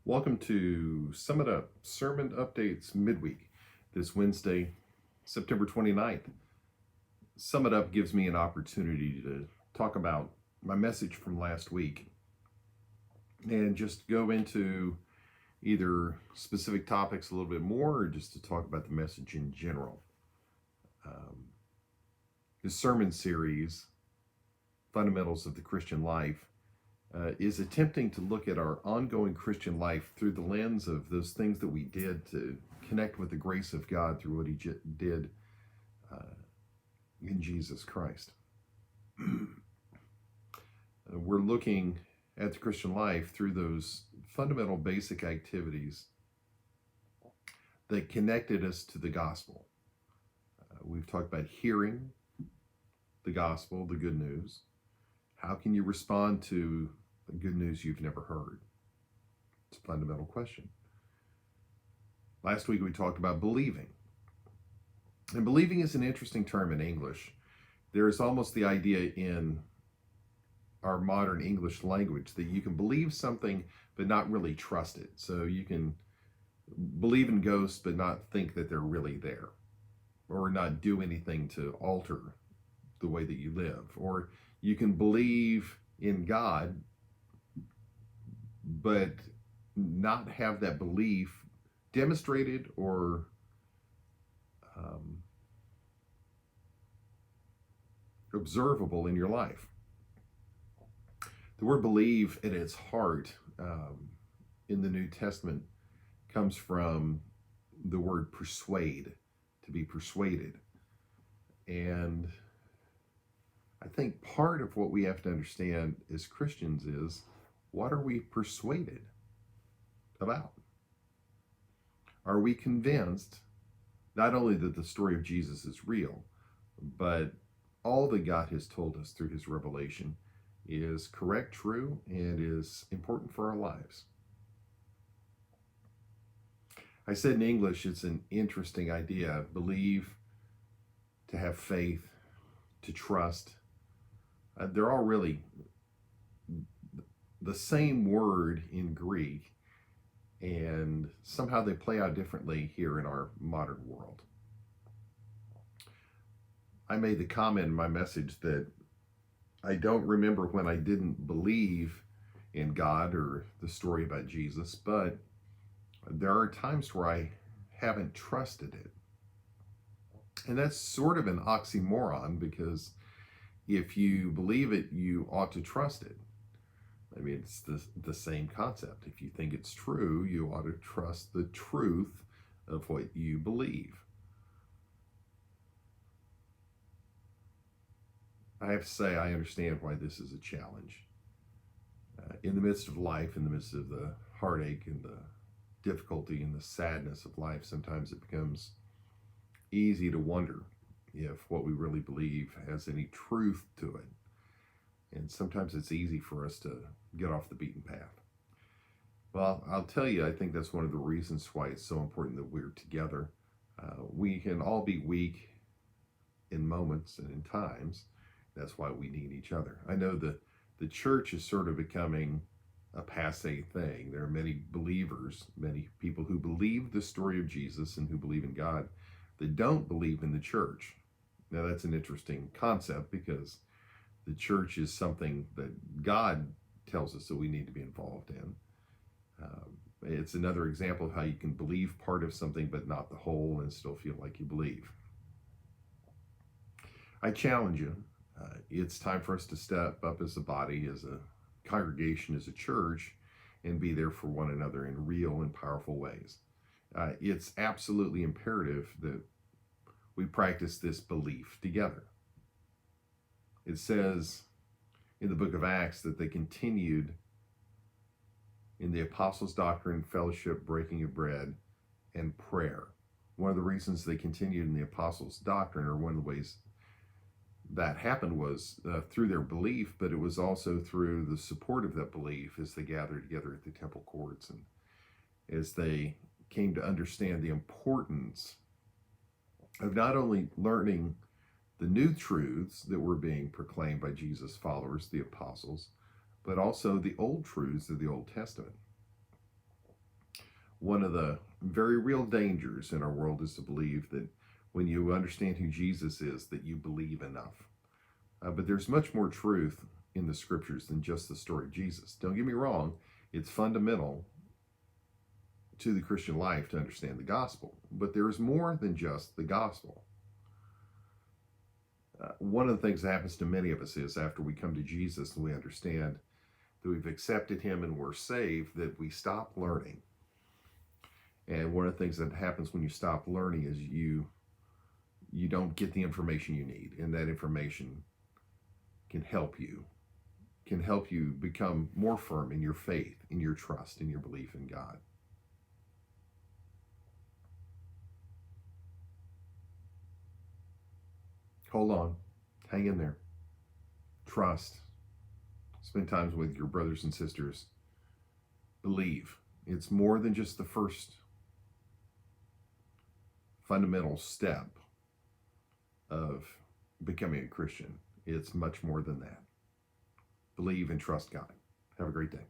Welcome to Sum It Up Sermon Updates Midweek. This Wednesday, September 29th. Sum It Up gives me an opportunity to talk about my message from last week and just go into either specific topics a little bit more or just to talk about the message in general. This sermon series, Fundamentals of the Christian Life, is attempting to look at our ongoing Christian life through the lens of those things that we did to connect with the grace of God through what He did in Jesus Christ. We're looking at the Christian life through those fundamental basic activities that connected us to the gospel. We've talked about hearing the gospel, the good news. How can you respond to the good news you've never heard? It's a fundamental question. Last week we talked about believing. And believing is an interesting term in English. There is almost the idea in our modern English language that you can believe something but not really trust it. So you can believe in ghosts but not think that they're really there, or not do anything to alter the way that you live. Or you can believe in God but not have that belief demonstrated or observable in your life. The word believe at its heart in the New Testament comes from the word persuade, to be persuaded. And I think part of what we have to understand as Christians is, what are we persuaded about? Are we convinced not only that the story of Jesus is real, but all that God has told us through His revelation is correct, true, and is important for our lives? I said in English, it's an interesting idea. Believe, to have faith, to trust. They're all really the same word in Greek, and somehow they play out differently here in our modern world. I made the comment in my message that I don't remember when I didn't believe in God or the story about Jesus, but there are times where I haven't trusted it. And that's sort of an oxymoron, because if you believe it, you ought to trust it. I mean, it's the same concept. If you think it's true, you ought to trust the truth of what you believe. I have to say, I understand why this is a challenge. In the midst of life, in the midst of the heartache and the difficulty and the sadness of life, sometimes it becomes easy to wonder if what we really believe has any truth to it. And sometimes it's easy for us to get off the beaten path. Well, I'll tell you, I think that's one of the reasons why it's so important that we're together. We can all be weak in moments and in times. That's why we need each other. I know the church is sort of becoming a passé thing. There are many believers, many people who believe the story of Jesus and who believe in God, that don't believe in the church. Now, that's an interesting concept, because the church is something that God tells us that we need to be involved in. It's another example of how you can believe part of something but not the whole and still feel like you believe. I challenge you. It's time for us to step up as a body, as a congregation, as a church, and be there for one another in real and powerful ways. It's absolutely imperative that we practice this belief together. It says in the book of Acts that they continued in the apostles' doctrine, fellowship, breaking of bread, and prayer. One of the reasons they continued in the apostles' doctrine, or one of the ways that happened, was through their belief, but it was also through the support of that belief as they gathered together at the temple courts and as they came to understand the importance of not only learning the new truths that were being proclaimed by Jesus' followers, the apostles, but also the old truths of the Old Testament. One of the very real dangers in our world is to believe that when you understand who Jesus is, that you believe enough. But there's much more truth in the scriptures than just the story of Jesus. Don't get me wrong, it's fundamental to the Christian life to understand the gospel, but there is more than just the gospel. One of the things that happens to many of us is after we come to Jesus and we understand that we've accepted him and we're saved, that we stop learning. And one of the things that happens when you stop learning is you don't get the information you need, and that information can help you become more firm in your faith, in your trust, in your belief in God. Hold on, hang in there, trust, spend time with your brothers and sisters, believe. It's more than just the first fundamental step of becoming a Christian. It's much more than that. Believe and trust God. Have a great day.